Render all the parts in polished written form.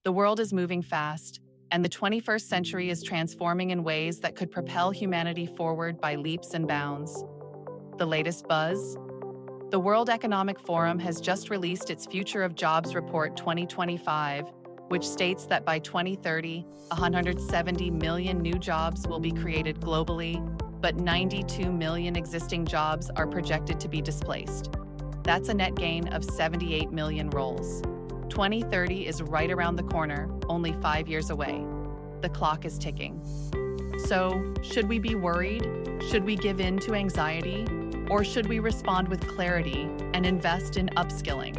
The world is moving fast, and the 21st century is transforming in ways that could propel humanity forward by leaps and bounds. The latest buzz? The World Economic Forum has just released its Future of Jobs Report 2025, which states that by 2030, 170 million new jobs will be created globally, but 92 million existing jobs are projected to be displaced. That's a net gain of 78 million roles. 2030 is right around the corner, only 5 years away. The clock is ticking. So, should we be worried? Should we give in to anxiety? Or should we respond with clarity and invest in upskilling?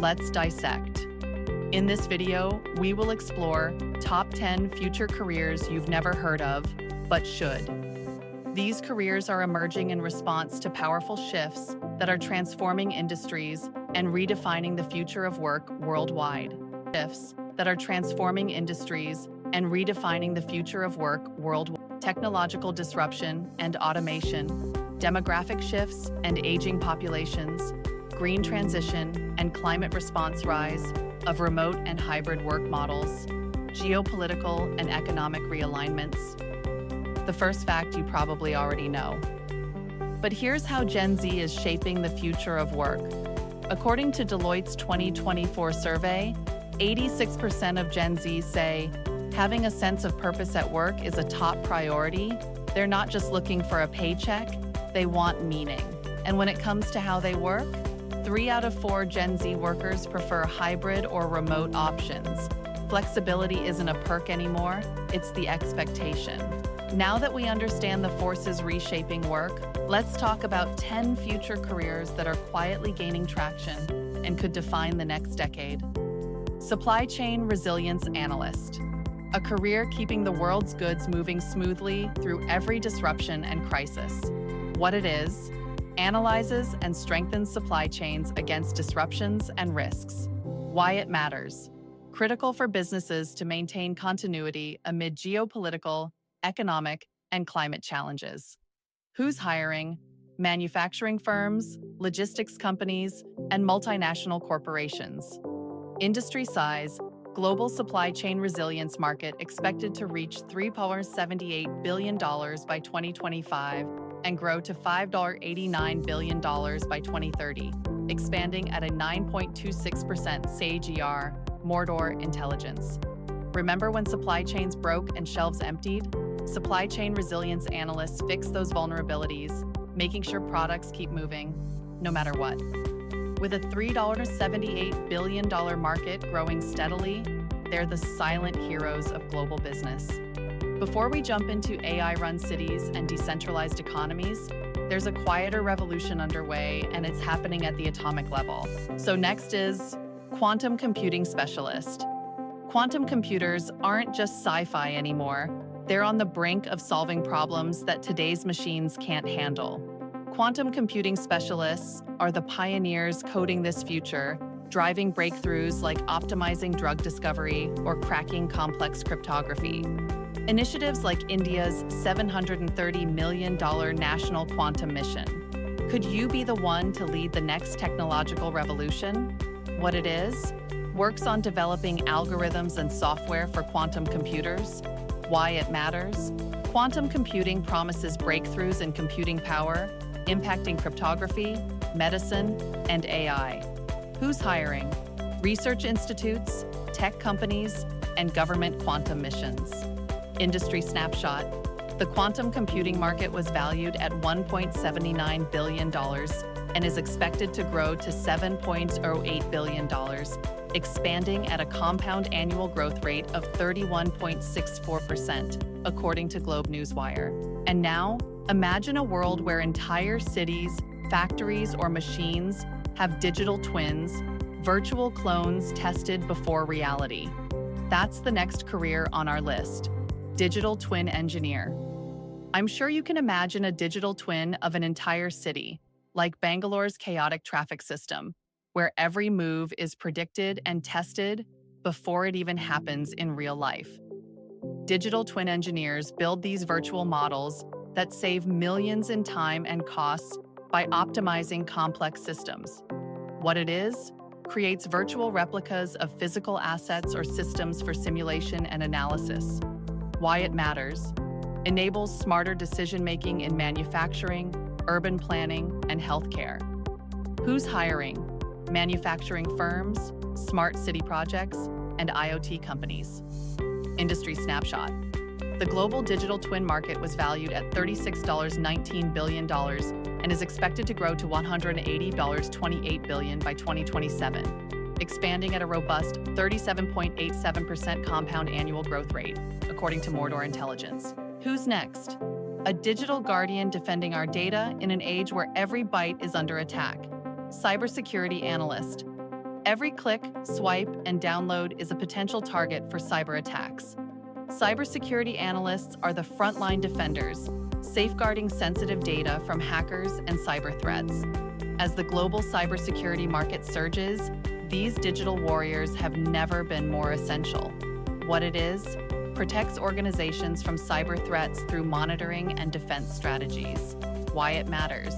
Let's dissect. In this video, we will explore top 10 future careers you've never heard of, but should. These careers are emerging in response to powerful shifts that are transforming industries and redefining the future of work worldwide. Shifts that are transforming industries and redefining the future of work worldwide. Technological disruption and automation, demographic shifts and aging populations, green transition and climate response rise of remote and hybrid work models, geopolitical and economic realignments. The first fact you probably already know. But here's how Gen Z is shaping the future of work. According to Deloitte's 2024 survey, 86% of Gen Z say having a sense of purpose at work is a top priority. They're not just looking for a paycheck, they want meaning. And when it comes to how they work, 3 out of 4 Gen Z workers prefer hybrid or remote options. Flexibility isn't a perk anymore, it's the expectation. Now that we understand the forces reshaping work, let's talk about 10 future careers that are quietly gaining traction and could define the next decade. Supply Chain Resilience Analyst, a career keeping the world's goods moving smoothly through every disruption and crisis. What it is, analyzes and strengthens supply chains against disruptions and risks. Why it matters, critical for businesses to maintain continuity amid geopolitical, economic, and climate challenges. Who's hiring? Manufacturing firms, logistics companies, and multinational corporations. Industry size, global supply chain resilience market expected to reach $3.78 billion by 2025 and grow to $5.89 billion by 2030, expanding at a 9.26% CAGR, Mordor Intelligence. Remember when supply chains broke and shelves emptied? Supply chain resilience analysts fix those vulnerabilities, making sure products keep moving, no matter what. With a $3.78 billion market growing steadily, they're the silent heroes of global business. Before we jump into AI-run cities and decentralized economies, there's a quieter revolution underway, and it's happening at the atomic level. So next is quantum computing specialist. Quantum computers aren't just sci-fi anymore. They're on the brink of solving problems that today's machines can't handle. Quantum computing specialists are the pioneers coding this future, driving breakthroughs like optimizing drug discovery or cracking complex cryptography. Initiatives like India's $730 million national quantum mission. Could you be the one to lead the next technological revolution? What it is? Works on developing algorithms and software for quantum computers. Why it matters? Quantum computing promises breakthroughs in computing power, impacting cryptography, medicine, and AI. Who's hiring? Research institutes, tech companies, and government quantum missions. Industry snapshot. The quantum computing market was valued at $1.79 billion and is expected to grow to $7.08 billion, expanding at a compound annual growth rate of 31.64%, according to Globe Newswire. And now, imagine a world where entire cities, factories, or machines have digital twins, virtual clones tested before reality. That's the next career on our list, digital twin engineer. I'm sure you can imagine a digital twin of an entire city, like Bangalore's chaotic traffic system, where every move is predicted and tested before it even happens in real life. Digital twin engineers build these virtual models that save millions in time and costs by optimizing complex systems. What it is? creates virtual replicas of physical assets or systems for simulation and analysis. Why it matters: enables smarter decision-making in manufacturing, urban planning, and healthcare. Who's hiring? Manufacturing firms, smart city projects, and IoT companies. Industry snapshot. The global digital twin market was valued at $36.19 billion and is expected to grow to $180.28 billion by 2027, expanding at a robust 37.87% compound annual growth rate, according to Mordor Intelligence. Who's next? A digital guardian defending our data in an age where every byte is under attack. Cybersecurity analyst. Every click, swipe, and download is a potential target for cyber attacks. Cybersecurity analysts are the frontline defenders, safeguarding sensitive data from hackers and cyber threats. As the global cybersecurity market surges, these digital warriors have never been more essential. What it is: protects organizations from cyber threats through monitoring and defense strategies. Why it matters: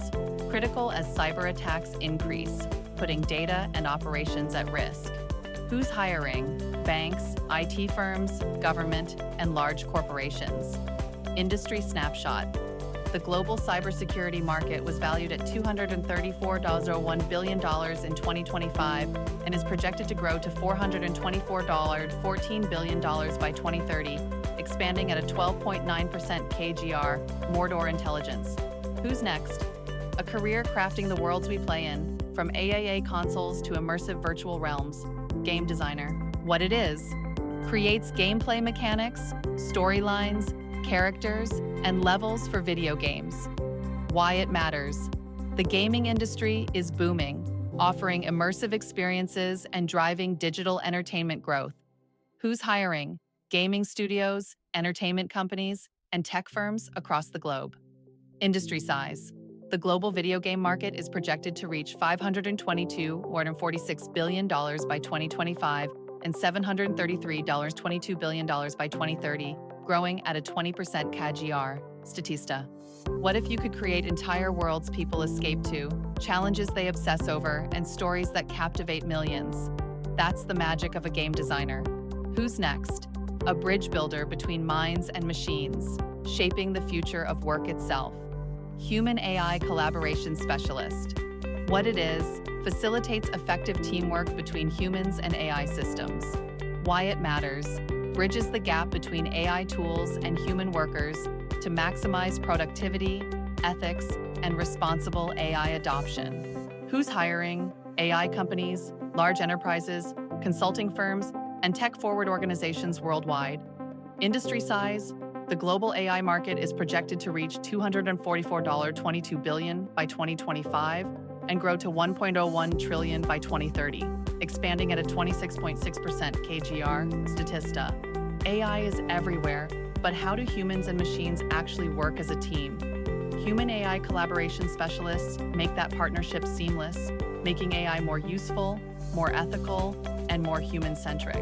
critical as cyber attacks increase, putting data and operations at risk. Who's hiring? Banks, IT firms, government, and large corporations. Industry snapshot. The global cybersecurity market was valued at $234.01 billion in 2025 and is projected to grow to $424.14 billion by 2030, expanding at a 12.9% CAGR, Mordor Intelligence. Who's next? A career crafting the worlds we play in, from AAA consoles to immersive virtual realms. Game designer. What it is: creates gameplay mechanics, storylines, characters, and levels for video games. Why it matters: the gaming industry is booming, offering immersive experiences and driving digital entertainment growth. Who's hiring? Gaming studios, entertainment companies, and tech firms across the globe. Industry size. The global video game market is projected to reach $522.46 billion by 2025 and $733.22 billion by 2030, growing at a 20% CAGR, Statista. What if you could create entire worlds people escape to, challenges they obsess over, and stories that captivate millions? That's the magic of a game designer. Who's next? A bridge builder between minds and machines, shaping the future of work itself. Human-AI collaboration specialist. What it is: facilitates effective teamwork between humans and AI systems. Why it matters: bridges the gap between AI tools and human workers to maximize productivity, ethics, and responsible AI adoption. Who's hiring? AI companies, large enterprises, consulting firms, and tech-forward organizations worldwide. Industry size. The global AI market is projected to reach $244.22 billion by 2025 and grow to $1.01 trillion by 2030, expanding at a 26.6% CAGR, Statista. AI is everywhere, but how do humans and machines actually work as a team? Human-AI collaboration specialists make that partnership seamless, making AI more useful, more ethical, and more human-centric.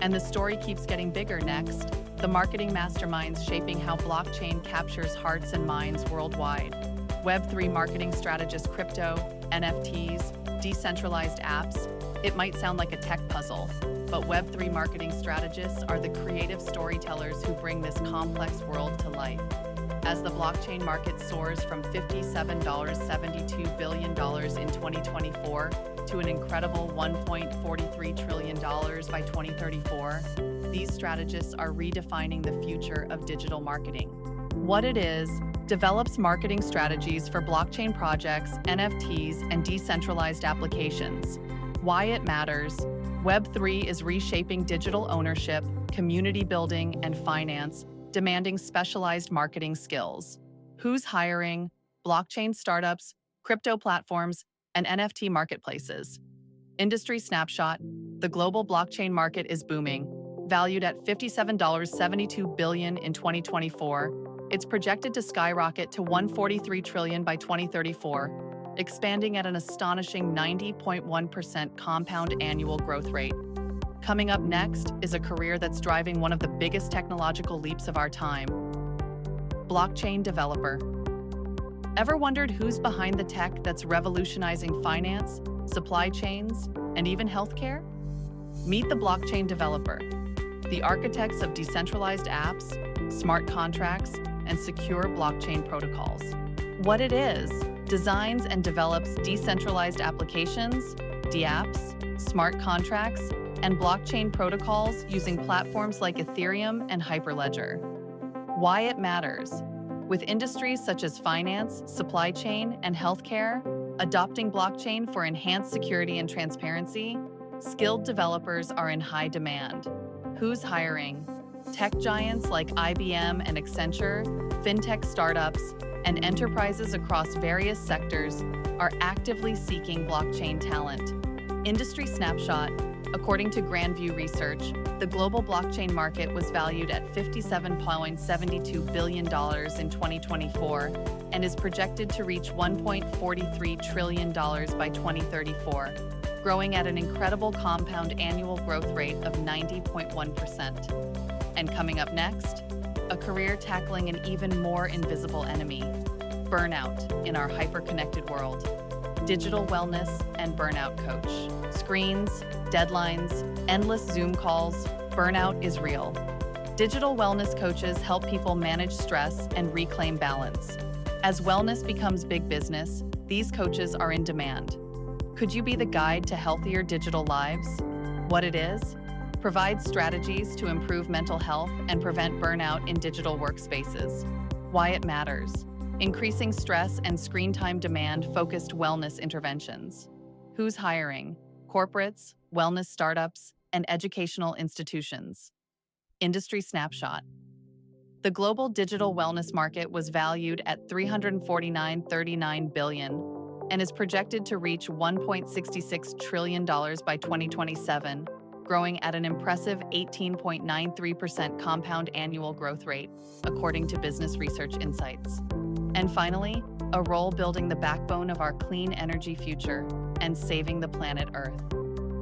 And the story keeps getting bigger next. The marketing masterminds shaping how blockchain captures hearts and minds worldwide. Web3 marketing strategist, crypto, NFTs, decentralized apps. It might sound like a tech puzzle, but Web3 marketing strategists are the creative storytellers who bring this complex world to life. As the blockchain market soars from $57.72 billion in 2024 to an incredible $1.43 trillion by 2034, these strategists are redefining the future of digital marketing. What it is: develops marketing strategies for blockchain projects, NFTs, and decentralized applications. Why it matters: Web3 is reshaping digital ownership, community building, and finance, demanding specialized marketing skills. Who's hiring? Blockchain startups, crypto platforms, and NFT marketplaces. Industry snapshot. The global blockchain market is booming. Valued at $57.72 billion in 2024, it's projected to skyrocket to $143 trillion by 2034, expanding at an astonishing 90.1% compound annual growth rate. Coming up next is a career that's driving one of the biggest technological leaps of our time: blockchain developer. Ever wondered who's behind the tech that's revolutionizing finance, supply chains, and even healthcare? Meet the blockchain developer, the architects of decentralized apps, smart contracts, and secure blockchain protocols. What it is: designs and develops decentralized applications, DApps, smart contracts, and blockchain protocols using platforms like Ethereum and Hyperledger. Why it matters: with industries such as finance, supply chain, and healthcare adopting blockchain for enhanced security and transparency, skilled developers are in high demand. Who's hiring? Tech giants like IBM and Accenture, fintech startups, and enterprises across various sectors are actively seeking blockchain talent. Industry snapshot: according to Grandview Research, the global blockchain market was valued at $57.72 billion in 2024 and is projected to reach $1.43 trillion by 2034, growing at an incredible compound annual growth rate of 90.1%. And coming up next, a career tackling an even more invisible enemy: burnout in our hyper-connected world. Digital wellness and burnout coach. Screens, deadlines, endless Zoom calls, burnout is real. Digital wellness coaches help people manage stress and reclaim balance. As wellness becomes big business, these coaches are in demand. Could you be the guide to healthier digital lives? What it is: provide strategies to improve mental health and prevent burnout in digital workspaces. Why it matters: increasing stress and screen time demand-focused wellness interventions. Who's hiring? Corporates, wellness startups, and educational institutions. Industry snapshot: the global digital wellness market was valued at $349.39 billion and is projected to reach $1.66 trillion by 2027, growing at an impressive 18.93% compound annual growth rate, according to Business Research Insights. And finally, a role building the backbone of our clean energy future and saving the planet Earth.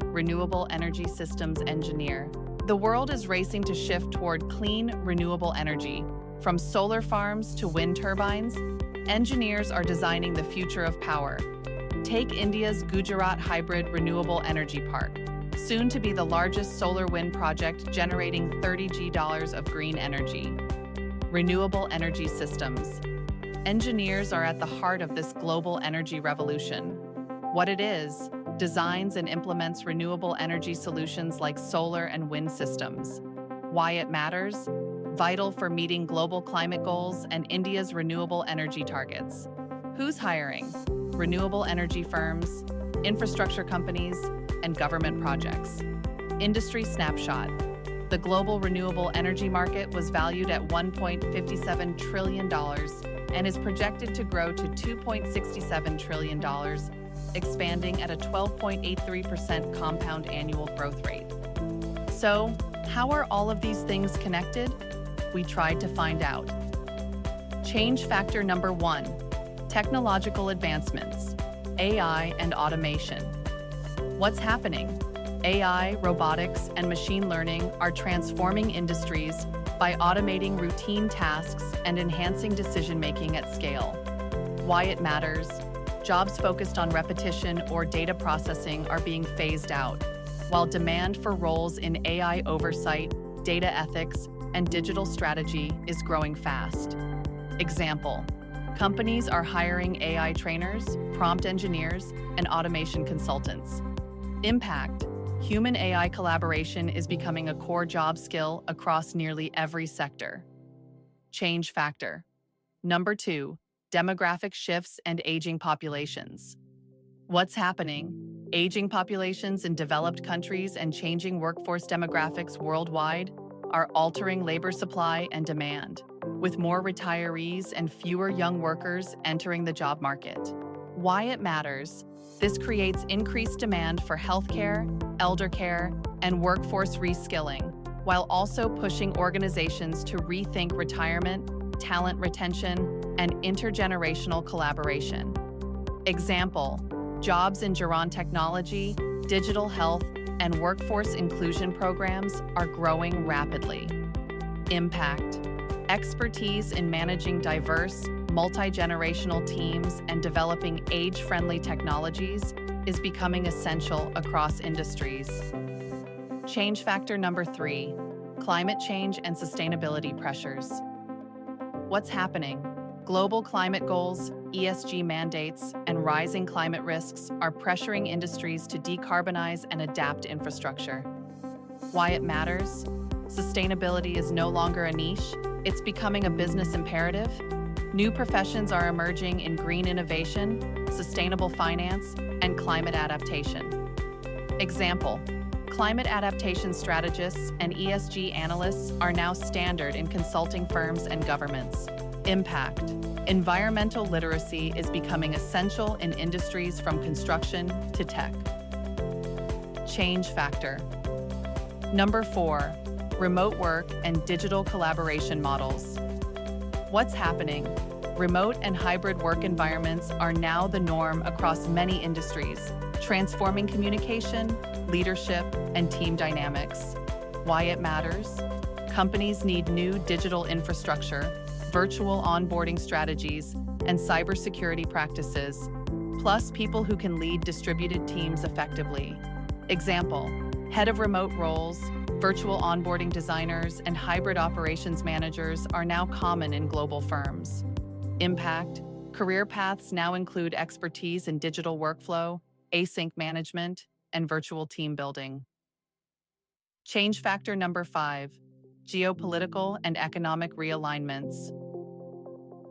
Renewable energy systems engineer. The world is racing to shift toward clean, renewable energy. From solar farms to wind turbines, engineers are designing the future of power. Take India's Gujarat Hybrid Renewable Energy Park, soon to be the largest solar wind project generating 30 GW of green energy. Renewable energy systems. Engineers are at the heart of this global energy revolution. What it is: designs and implements renewable energy solutions like solar and wind systems. Why it matters: vital for meeting global climate goals and India's renewable energy targets. Who's hiring? Renewable energy firms, infrastructure companies, and government projects. Industry snapshot: the global renewable energy market was valued at $1.57 trillion and is projected to grow to $2.67 trillion, expanding at a 12.83% compound annual growth rate. So, how are all of these things connected? We tried to find out. Change factor number 1: technological advancements, AI and automation. What's happening? AI, robotics, and machine learning are transforming industries by automating routine tasks and enhancing decision-making at scale. Why it matters: jobs focused on repetition or data processing are being phased out, while demand for roles in AI oversight, data ethics, and digital strategy is growing fast. Example: companies are hiring AI trainers, prompt engineers, and automation consultants. Impact: human-AI collaboration is becoming a core job skill across nearly every sector. Change factor. Number 2, demographic shifts and aging populations. What's happening? Aging populations in developed countries and changing workforce demographics worldwide are altering labor supply and demand, with more retirees and fewer young workers entering the job market. Why it matters: this creates increased demand for healthcare, elder care, and workforce reskilling, while also pushing organizations to rethink retirement, talent retention, and intergenerational collaboration. Example: jobs in Geron technology, digital health, and workforce inclusion programs are growing rapidly. Impact: expertise in managing diverse, multi-generational teams and developing age-friendly technologies is becoming essential across industries. Change factor number 3, climate change and sustainability pressures. What's happening? Global climate goals, ESG mandates, and rising climate risks are pressuring industries to decarbonize and adapt infrastructure. Why it matters? Sustainability is no longer a niche, it's becoming a business imperative. New professions are emerging in green innovation, sustainable finance, and climate adaptation. Example: climate adaptation strategists and ESG analysts are now standard in consulting firms and governments. Impact: environmental literacy is becoming essential in industries from construction to tech. Change factor. Number 4, remote work and digital collaboration models. What's happening? Remote and hybrid work environments are now the norm across many industries, transforming communication, leadership, and team dynamics. Why it matters? Companies need new digital infrastructure, virtual onboarding strategies, and cybersecurity practices, plus people who can lead distributed teams effectively. Example: head of remote roles, virtual onboarding designers, and hybrid operations managers are now common in global firms. Impact: career paths now include expertise in digital workflow, async management, and virtual team building. Change factor number 5, geopolitical and economic realignments.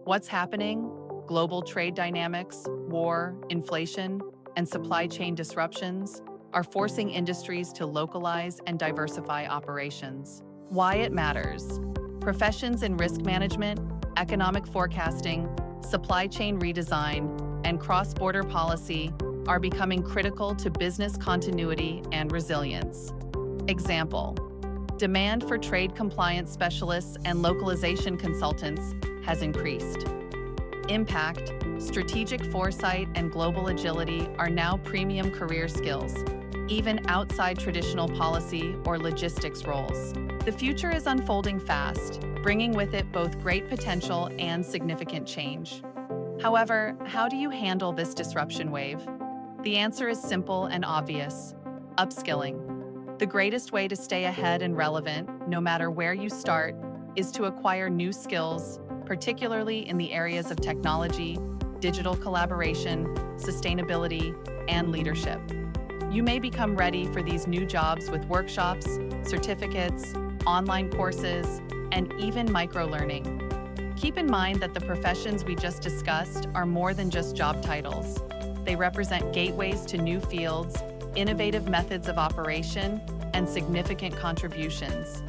What's happening? Global trade dynamics, war, inflation, and supply chain disruptions are forcing industries to localize and diversify operations. Why it matters? Professions in risk management, economic forecasting, supply chain redesign, and cross-border policy are becoming critical to business continuity and resilience. Example: demand for trade compliance specialists and localization consultants has increased. Impact: strategic foresight and global agility are now premium career skills, even outside traditional policy or logistics roles. The future is unfolding fast, bringing with it both great potential and significant change. However, how do you handle this disruption wave? The answer is simple and obvious: upskilling. The greatest way to stay ahead and relevant, no matter where you start, is to acquire new skills, particularly in the areas of technology, digital collaboration, sustainability, and leadership. You may become ready for these new jobs with workshops, certificates, online courses, and even micro-learning. Keep in mind that the professions we just discussed are more than just job titles. They represent gateways to new fields, innovative methods of operation, and significant contributions.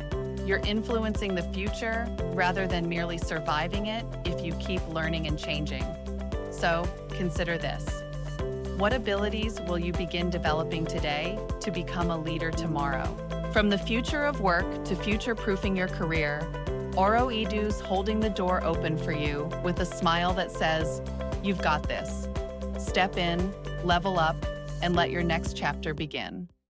You're influencing the future rather than merely surviving it if you keep learning and changing. So, consider this. What abilities will you begin developing today to become a leader tomorrow? From the future of work to future-proofing your career, Auro Edu's holding the door open for you with a smile that says, "You've got this." Step in, level up, and let your next chapter begin.